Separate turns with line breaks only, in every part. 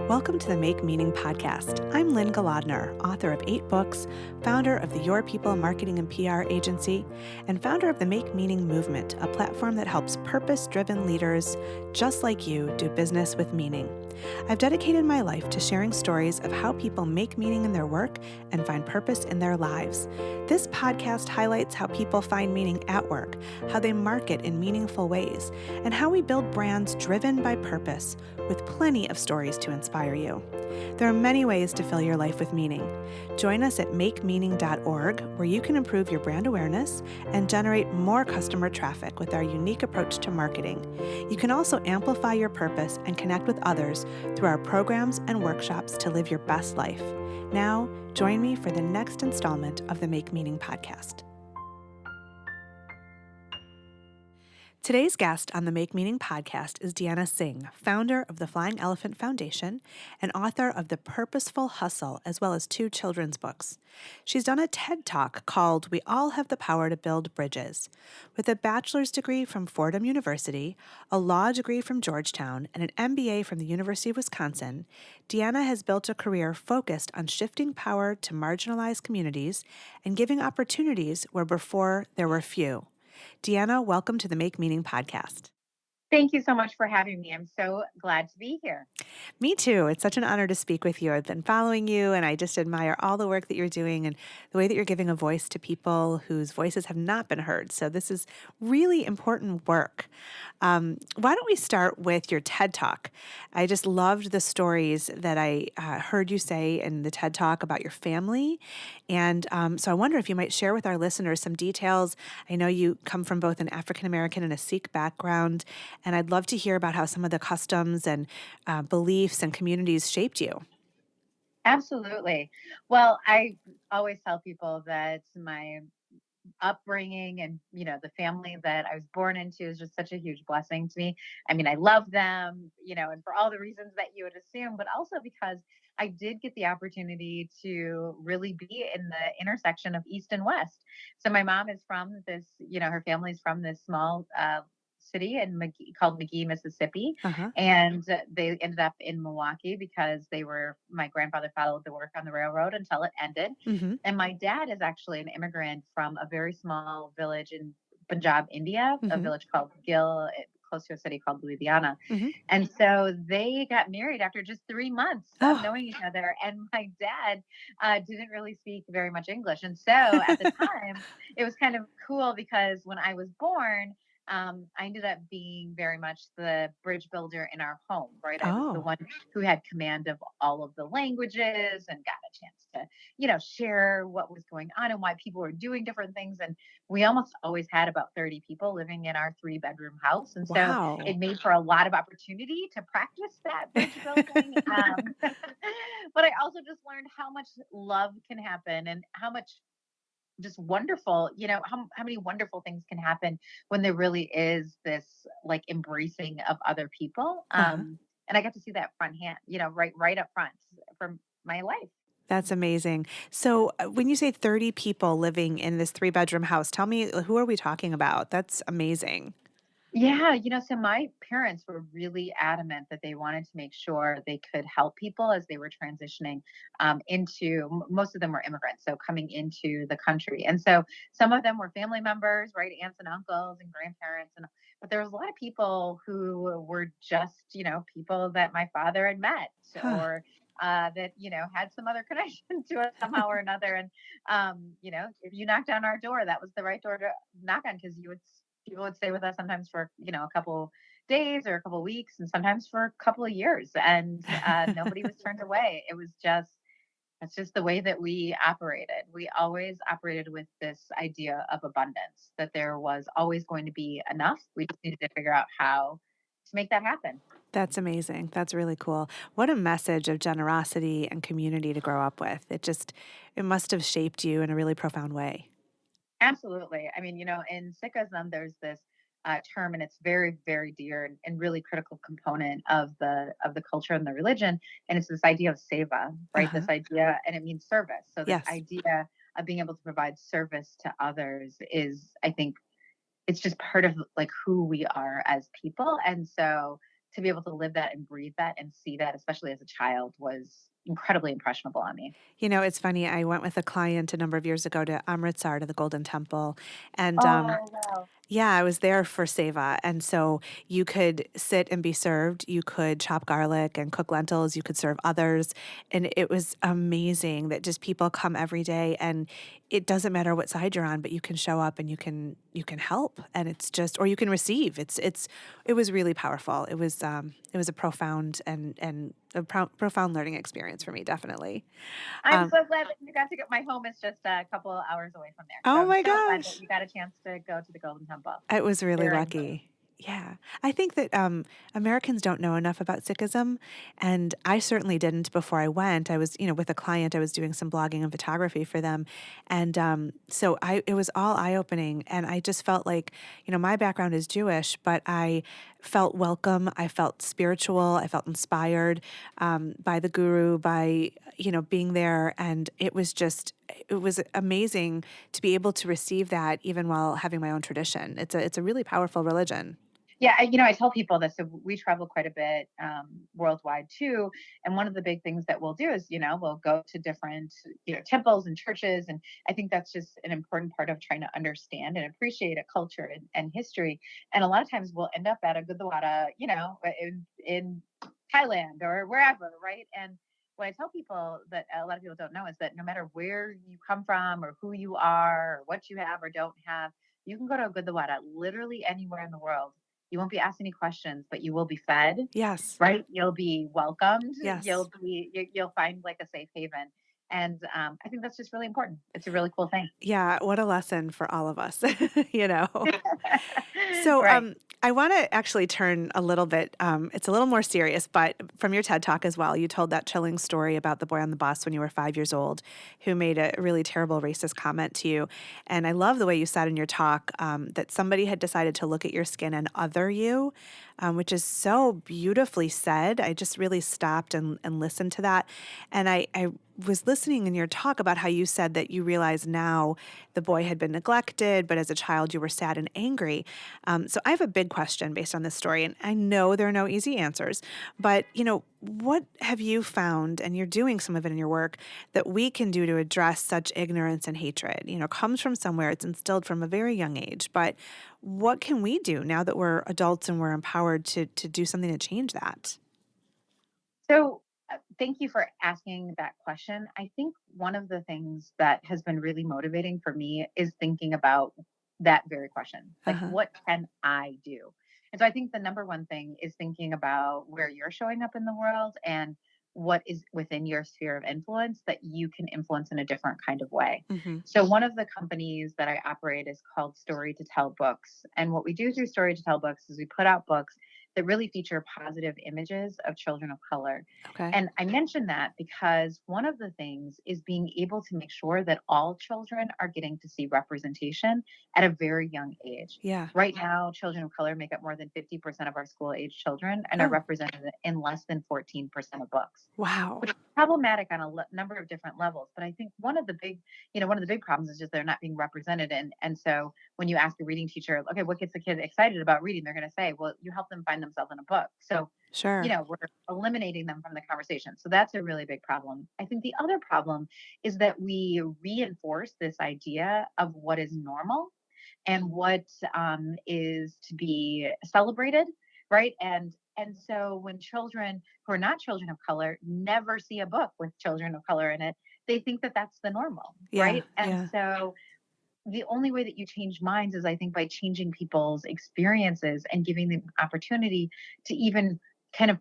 Welcome to the Make Meaning podcast. I'm Lynn Golodner, author of 8 books, founder of the Your People Marketing and PR agency, and founder of the Make Meaning movement, a platform that helps purpose-driven leaders just like you do business with meaning. I've dedicated my life to sharing stories of how people make meaning in their work and find purpose in their lives. This podcast highlights how people find meaning at work, how they market in meaningful ways, and how we build brands driven by purpose, with plenty of stories to inspire you. There are many ways to fill your life with meaning. Join us at makemeaning.org, where you can improve your brand awareness and generate more customer traffic with our unique approach to marketing. You can also amplify your purpose and connect with others through our programs and workshops to live your best life. Now, join me for the next installment of the Make Meaning podcast. Today's guest on the Make Meaning podcast is Deanna Singh, founder of the Flying Elephant Foundation and author of The Purposeful Hustle, as well as 2 children's books. She's done a TED Talk called We All Have the Power to Build Bridges. With a bachelor's degree from Fordham University, a law degree from Georgetown, and an MBA from the University of Wisconsin, Deanna has built a career focused on shifting power to marginalized communities and giving opportunities where before there were few. Deanna, welcome to the Make Meaning podcast.
Thank you so much for having me. I'm so glad to be here.
Me too. It's such an honor to speak with you. I've been following you, and I just admire all the work that you're doing and the way that you're giving a voice to people whose voices have not been heard. So this is really important work. Why don't we start with your TED Talk? I just loved the stories that I heard you say in the TED Talk about your family. And so I wonder if you might share with our listeners some details. I know you come from both an African-American and a Sikh background, and I'd love to hear about how some of the customs and beliefs and communities shaped you.
Absolutely. Well, I always tell people that my upbringing and, the family that I was born into is just such a huge blessing to me. I mean, I love them, and for all the reasons that you would assume, but also because I did get the opportunity to really be in the intersection of East and West. So my mom is from this, her family's from this small city in called McGee, Mississippi.
Uh-huh.
And they ended up in Milwaukee because my grandfather followed the work on the railroad until it ended.
Mm-hmm.
And my dad is actually an immigrant from a very small village in Punjab, India, a village called Gil, close to a city called Louisiana.
Mm-hmm.
And so they got married after just 3 months of knowing each other. And my dad didn't really speak very much English. And so at the time, it was kind of cool because when I was born, I ended up being very much the bridge builder in our home, right? I was the one who had command of all of the languages and got a chance to, share what was going on and why people were doing different things. And we almost always had about 30 people living in our 3-bedroom house. And so it made for a lot of opportunity to practice that bridge building. But I also just learned how much love can happen and how much just wonderful, how many wonderful things can happen when there really is this like embracing of other people. And I got to see that front hand, right up front from my life.
That's amazing. So when you say 30 people living in this 3-bedroom house, tell me, who are we talking about? That's amazing.
Yeah, so my parents were really adamant that they wanted to make sure they could help people as they were transitioning most of them were immigrants, so coming into the country. And so some of them were family members, right? Aunts and uncles and grandparents. But there was a lot of people who were just, people that my father had met or that, had some other connection to us somehow or another. And, if you knocked on our door, that was the right door to knock on because people would stay with us sometimes for, a couple days or a couple weeks and sometimes for a couple of years. And nobody was turned away. That's just the way that we operated. We always operated with this idea of abundance, that there was always going to be enough. We just needed to figure out how to make that happen.
That's amazing. That's really cool. What a message of generosity and community to grow up with. It must have shaped you in a really profound way.
Absolutely. I mean, in Sikhism, there's this term, and it's very, very dear and really critical component of the culture and the religion. And it's this idea of seva, right? This idea, and it means service. So this idea of being able to provide service to others is, I think, it's just part of like who we are as people. And so to be able to live that and breathe that and see that, especially as a child, was incredibly impressionable on me.
It's funny. I went with a client a number of years ago to Amritsar, to the Golden Temple, and
Oh, wow.
yeah, I was there for seva. And so you could sit and be served. You could chop garlic and cook lentils. You could serve others. And it was amazing that just people come every day, and it doesn't matter what side you're on, but you can show up and you can help. And it's just, or you can receive. It was really powerful. It was a profound and a profound learning experience for me, definitely.
I'm
Um,
so glad that you got to get. My home is just a couple of hours away from there. So
oh
I'm
my
so glad that
gosh.
you got a chance to go to the Golden Temple.
I was really
Very important.
lucky. Yeah. I think that Americans don't know enough about Sikhism. And I certainly didn't before I went. I was, with a client, I was doing some blogging and photography for them. And it was all eye opening. And I just felt like, my background is Jewish, but I felt welcome. I felt spiritual. I felt inspired by the guru, by, being there. And it was amazing to be able to receive that even while having my own tradition. It's a really powerful religion.
Yeah, I tell people this. So we travel quite a bit worldwide too, and one of the big things that we'll do is, we'll go to different, temples and churches, and I think that's just an important part of trying to understand and appreciate a culture and history. And a lot of times we'll end up at a gurdwara, in Thailand or wherever, right? And what I tell people that a lot of people don't know is that no matter where you come from or who you are or what you have or don't have, you can go to a gurdwara literally anywhere in the world. You won't be asked any questions, but you will be fed,
Yes.
right? You'll be welcomed.
Yes.
You'll find like a safe haven, and I think that's just really important. It's a really cool thing.
Yeah, what a lesson for all of us, you know. So,
Right.
I want to actually turn a little bit. It's a little more serious, but from your TED talk as well, you told that chilling story about the boy on the bus when you were 5 years old, who made a really terrible racist comment to you. And I love the way you said in your talk that somebody had decided to look at your skin and other you, which is so beautifully said. I just really stopped and listened to that, and I was listening in your talk about how you said that you realize now the boy had been neglected, but as a child you were sad and angry. So I have a big question based on this story, and I know there are no easy answers, but what have you found, and you're doing some of it in your work, that we can do to address such ignorance and hatred? Comes from somewhere, it's instilled from a very young age, but what can we do now that we're adults and we're empowered to do something to change that?
So, thank you for asking that question. I think one of the things that has been really motivating for me is thinking about that very question. Like,
Uh-huh.
what can I do? And so I think the number one thing is thinking about where you're showing up in the world and what is within your sphere of influence that you can influence in a different kind of way.
Mm-hmm.
So one of the companies that I operate is called Story to Tell Books. And what we do through Story to Tell Books is we put out books that really feature positive images of children of color.
Okay.
And I mention that because one of the things is being able to make sure that all children are getting to see representation at a very young age.
Yeah.
Right now, children of color make up more than 50% of our school age children and are
Oh,
represented in less than 14% of books,
wow.
which is problematic on a number of different levels. But I think one of the big problems is just they're not being represented. And so when you ask a reading teacher, okay, what gets a kid excited about reading? They're going to say, well, you help them find themselves in a book. So,
Sure.
we're eliminating them from the conversation. So that's a really big problem. I think the other problem is that we reinforce this idea of what is normal and what is to be celebrated, right? And so when children who are not children of color never see a book with children of color in it, they think that that's the normal,
Yeah.
right? And
Yeah.
so the only way that you change minds is, I think, by changing people's experiences and giving them opportunity to even kind of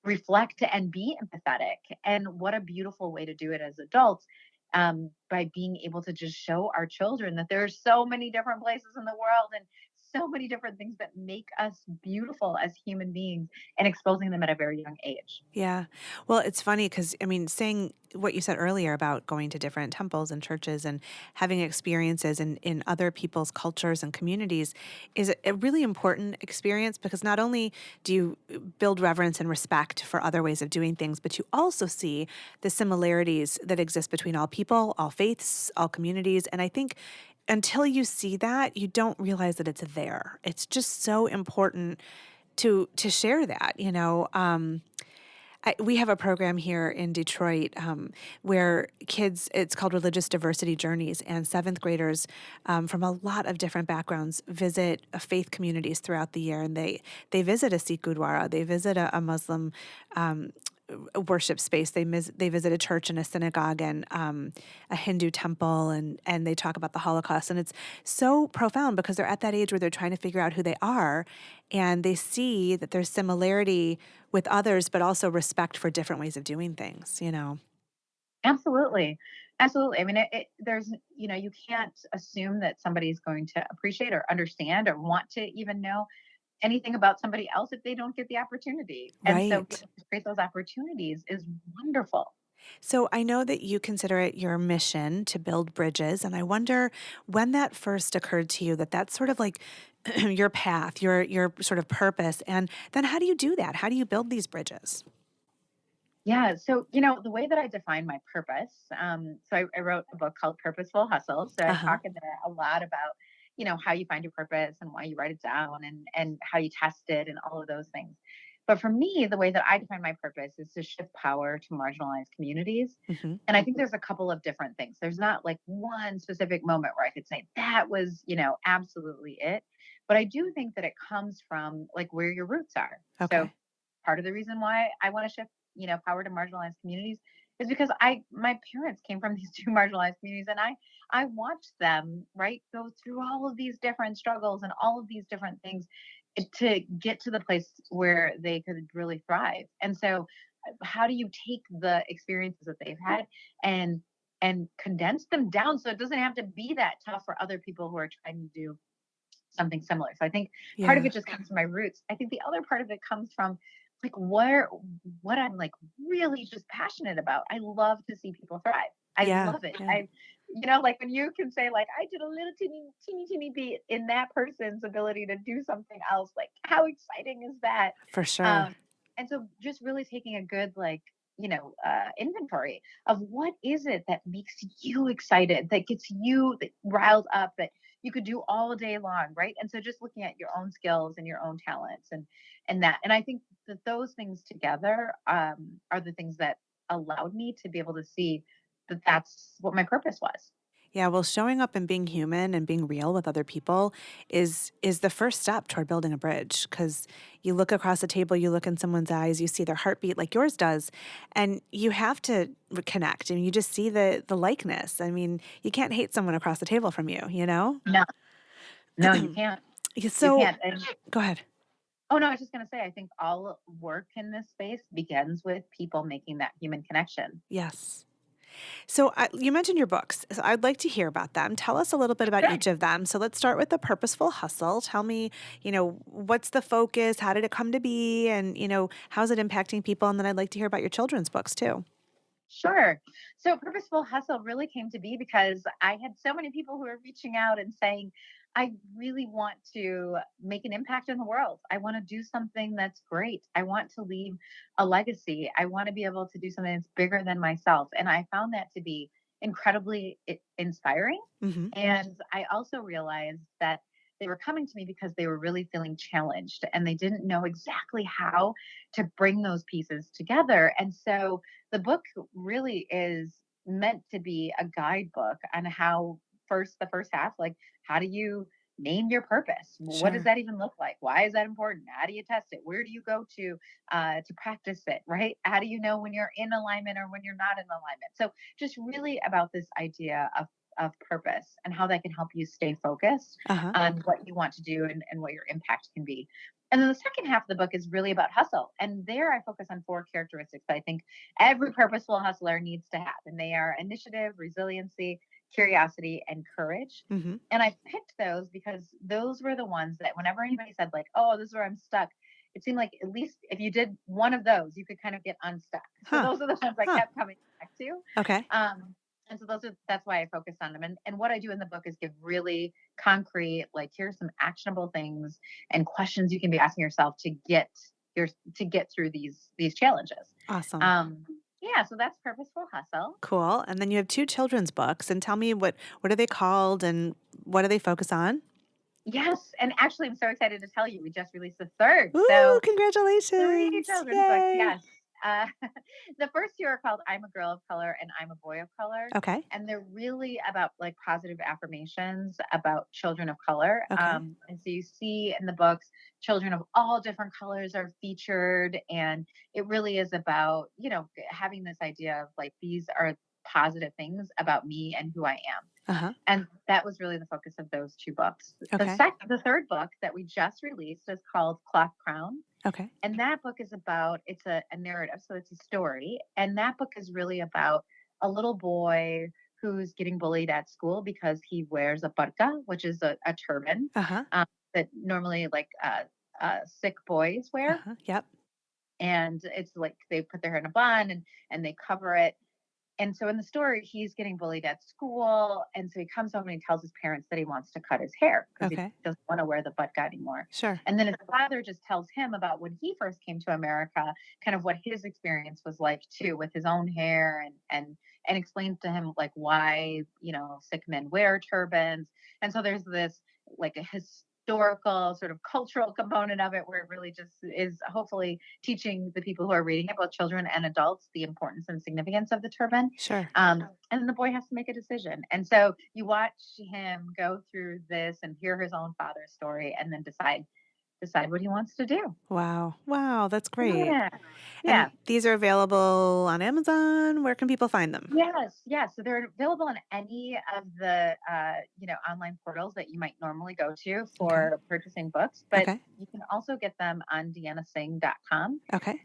reflect and be empathetic. And what a beautiful way to do it as adults, by being able to just show our children that there are so many different places in the world and so many different things that make us beautiful as human beings, and exposing them at a very young age.
Yeah. Well, it's funny because, saying what you said earlier about going to different temples and churches and having experiences in other people's cultures and communities is a really important experience, because not only do you build reverence and respect for other ways of doing things, but you also see the similarities that exist between all people, all faiths, all communities. And I think until you see that, you don't realize that it's there. It's just so important to share that, we have a program here in Detroit where kids, it's called Religious Diversity Journeys, and seventh graders from a lot of different backgrounds visit faith communities throughout the year. And they visit a Sikh Gurdwara, they visit a Muslim worship space. They visit a church and a synagogue and a Hindu temple, and they talk about the Holocaust. And it's so profound because they're at that age where they're trying to figure out who they are, and they see that there's similarity with others, but also respect for different ways of doing things.
Absolutely. Absolutely. I mean, there's, you can't assume that somebody's going to appreciate or understand or want to even know anything about somebody else if they don't get the opportunity. And so being
Right.
able to create those opportunities is wonderful.
So I know that you consider it your mission to build bridges, and I wonder when that first occurred to you that that's sort of like your path, your sort of purpose, and then how do you do that? How do you build these bridges?
Yeah. So, the way that I define my purpose, I wrote a book called Purposeful Hustle. So
Uh
I
huh.
talk in there a lot about, how you find your purpose and why you write it down and how you test it and all of those things. But for me, the way that I define my purpose is to shift power to marginalized communities.
Hmm.
And I think there's a couple of different things. There's not like one specific moment where I could say that was, absolutely it. But I do think that it comes from like where your roots are. So
Okay.
part of the reason why I want to shift, power to marginalized communities is because my parents came from these two marginalized communities, and I watched them, right, go through all of these different struggles and all of these different things to get to the place where they could really thrive. And so how do you take the experiences that they've had and condense them down so it doesn't have to be that tough for other people who are trying to do something similar. So I think part of
Yeah.
it just comes from my roots. I think the other part of it comes from like where what I'm like really just passionate about. I love to see people thrive. I
Yeah.
love it.
Yeah.
Like when you can say like I did a little teeny bit in that person's ability to do something else, like how exciting is that?
For sure.
Um, and so just really taking a good like inventory of what is it that makes you excited, that gets you riled up, that you could do all day long, right? And so just looking at your own skills and your own talents and I think that those things together are the things that allowed me to be able to see that that's what my purpose was.
Yeah, well, showing up and being human and being real with other people is the first step toward building a bridge because you look across the table, you look in someone's eyes, you see their heartbeat like yours does, and you have to connect and you just see the likeness. I mean, you can't hate someone across the table from you?
No, no, you can't.
Yeah,
You
so
can't. And
go ahead.
oh no, I was just gonna say, I think all work in this space begins with people making that human connection.
Yes. So you mentioned your books. So I'd like to hear about them. Tell us a little bit about
Sure.
each of them. So let's start with the Purposeful Hustle. Tell me, what's the focus? How did it come to be? And, how's it impacting people? And then I'd like to hear about your children's books too.
Sure. So Purposeful Hustle really came to be because I had so many people who were reaching out and saying, I really want to make an impact in the world. I want to do something that's great. I want to leave a legacy. I want to be able to do something that's bigger than myself. And I found that to be incredibly inspiring.
Hmm.
And I also realized that they were coming to me because they were really feeling challenged and they didn't know exactly how to bring those pieces together. And so the book really is meant to be a guidebook on how the first half, like how do you name your purpose? What does
Sure.
that even look like? Why is that important? How do you test it? Where do you go to practice it? Right? How do you know when you're in alignment or when you're not in alignment? So just really about this idea of purpose and how that can help you stay focused
Uh huh.
on what you want to do and what your impact can be. And then the second half of the book is really about hustle. And there I focus on four characteristics that I think every purposeful hustler needs to have. And they are initiative, resiliency, curiosity, and courage.
Hmm.
And I picked those because those were the ones that whenever anybody said, like, oh, this is where I'm stuck, it seemed like at least if you did one of those, you could kind of get unstuck. So
Huh.
those are the ones I
Huh.
kept coming back to.
Okay.
And so that's why I focused on them. And what I do in the book is give really concrete, like here's some actionable things and questions you can be asking yourself to get through these challenges.
Awesome.
Um, yeah, so that's Purposeful Hustle.
Cool. And then you have two children's books. And tell me what are they called and what do they focus on?
Yes, and actually, I'm so excited to tell you, we just released the third.
Ooh,
So 3
congratulations.
children's books,
Yay.
yes. Uh, the first 2 are called I'm a Girl of Color and I'm a Boy of Color,
Okay.
and they're really about, like, positive affirmations about children of color,
Okay.
and so you see in the books, children of all different colors are featured, and it really is about, having this idea of, like, these are positive things about me and who I am.
Uh-huh.
And that was really the focus of those 2 books.
Okay.
The third book that we just released is called Cloth Crown,
Okay.
and that book is about it's a narrative, so it's a story, and that book is really about a little boy who's getting bullied at school because he wears a burqa, which is a turban,
Uh-huh.
that normally, like, sick boys wear,
Uh-huh. Yep.
and it's like they put their hair in a bun and they cover it, and so in the story, he's getting bullied at school. And so he comes home and he tells his parents that he wants to cut his hair because he
Okay.
doesn't want to wear the butt guy anymore.
Sure.
And then his father just tells him about when he first came to America, kind of what his experience was like too, with his own hair, and explains to him, like, why, sick men wear turbans. And so there's this, like, a historical sort of cultural component of it, where it really just is hopefully teaching the people who are reading it, both children and adults, the importance and significance of the turban.
Sure.
And then the boy has to make a decision. And so you watch him go through this and hear his own father's story, and then decide what he wants to do.
Wow. Wow, that's great.
Yeah.
And
Yeah.
these are available on Amazon. Where can people find them?
Yes, yes. So they're available on any of the online portals that you might normally go to
Okay.
for purchasing books, but
Okay.
you can also get them on deannasingh.com.
Okay.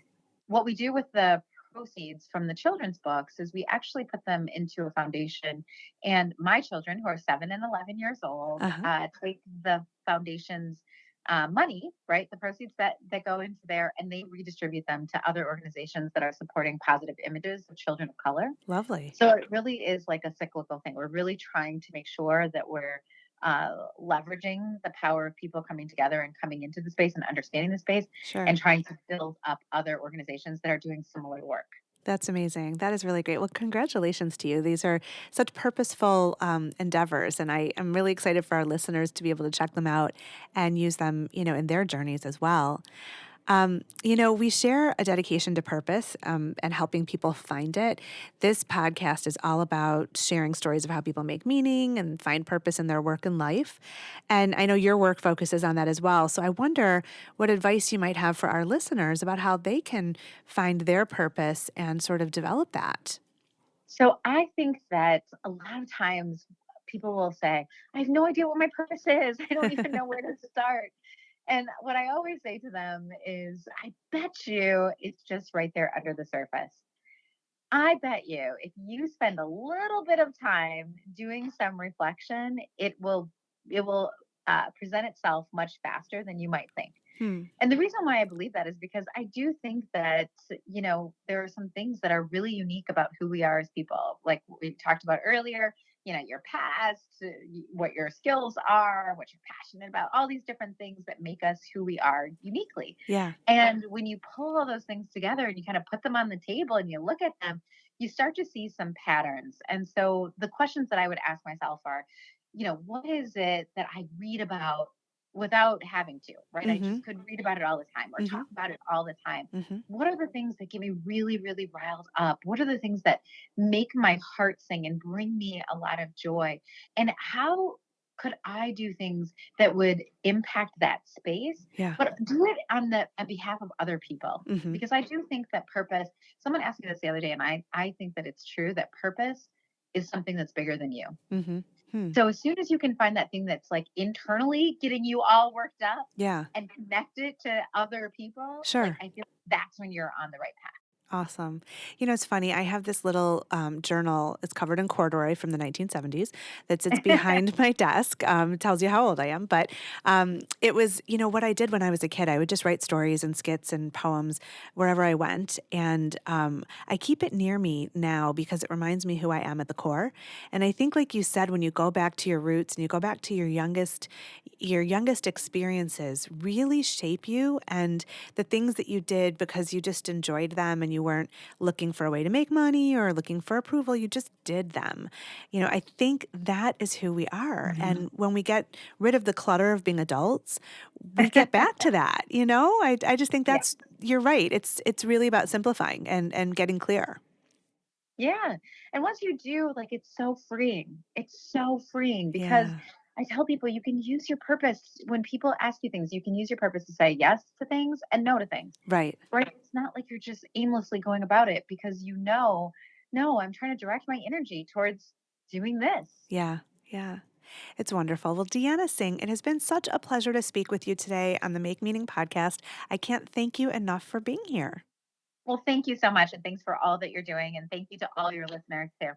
What we do with the proceeds from the children's books is we actually put them into a foundation, and my children, who are 7 and 11 years old,
Uh-huh.
take the foundation's money, right, the proceeds that go into there, and they redistribute them to other organizations that are supporting positive images of children of color.
Lovely.
So it really is like a cyclical thing. We're really trying to make sure that we're leveraging the power of people coming together and coming into the space and understanding the space,
Sure.
and trying to build up other organizations that are doing similar work.
That's amazing. That is really great. Well, congratulations to you. These are such purposeful endeavors, and I am really excited for our listeners to be able to check them out and use them, in their journeys as well. We share a dedication to purpose and helping people find it. This podcast is all about sharing stories of how people make meaning and find purpose in their work and life. And I know your work focuses on that as well. So I wonder what advice you might have for our listeners about how they can find their purpose and sort of develop that.
So I think that a lot of times people will say, I have no idea what my purpose is. I don't even know where to start. And what I always say to them is, I bet you it's just right there under the surface. I bet you if you spend a little bit of time doing some reflection, it will present itself much faster than you might think.
Hmm.
And the reason why I believe that is because I do think that, there are some things that are really unique about who we are as people. Like we talked about earlier, your past, what your skills are, what you're passionate about, all these different things that make us who we are uniquely.
Yeah.
And when you pull all those things together and you kind of put them on the table and you look at them, you start to see some patterns. And so the questions that I would ask myself are, what is it that I read about without having to, right? I
Mm-hmm.
just could read about it all the time or
Mm-hmm.
talk about it all the time.
Mm-hmm.
What are the things that get me really, really riled up? What are the things that make my heart sing and bring me a lot of joy? And how could I do things that would impact that space,
Yeah.
but do it on behalf of other people?
Mm-hmm.
Because I do think that purpose, someone asked me this the other day, and I think that it's true that purpose is something that's bigger than you.
Mm-hmm. Hmm.
So as soon as you can find that thing that's like internally getting you all worked up
Yeah.
and connect it to other people, like
Sure.
I feel that's when you're on the right path.
Awesome. It's funny. I have this little journal. It's covered in corduroy from the 1970s that sits behind my desk. It tells you how old I am. But it was, what I did when I was a kid. I would just write stories and skits and poems wherever I went. And I keep it near me now because it reminds me who I am at the core. And I think, like you said, when you go back to your roots and you go back to your youngest experiences really shape you, and the things that you did because you just enjoyed them and you You weren't looking for a way to make money or looking for approval. You just did them. I think that is who we are.
Mhm.
And when we get rid of the clutter of being adults, we get back to that. I just think
Yeah.
you're right. It's really about simplifying and getting clear.
Yeah. And once you do, like, it's so freeing. It's so freeing because
Yeah.
I tell people you can use your purpose when people ask you things. You can use your purpose to say yes to things and no to things.
Right.
Right? It's not like you're just aimlessly going about it because no, I'm trying to direct my energy towards doing this.
Yeah. Yeah. It's wonderful. Well, Deanna Singh, it has been such a pleasure to speak with you today on the Make Meaning podcast. I can't thank you enough for being here.
Well, thank you so much. And thanks for all that you're doing. And thank you to all your listeners too.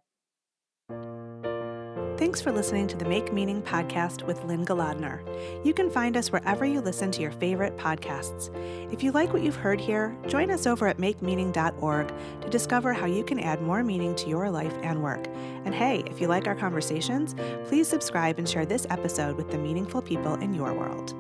Thanks for listening to the Make Meaning podcast with Lynn Galadner. You can find us wherever you listen to your favorite podcasts. If you like what you've heard here, join us over at makemeaning.org to discover how you can add more meaning to your life and work. And hey, if you like our conversations, please subscribe and share this episode with the meaningful people in your world.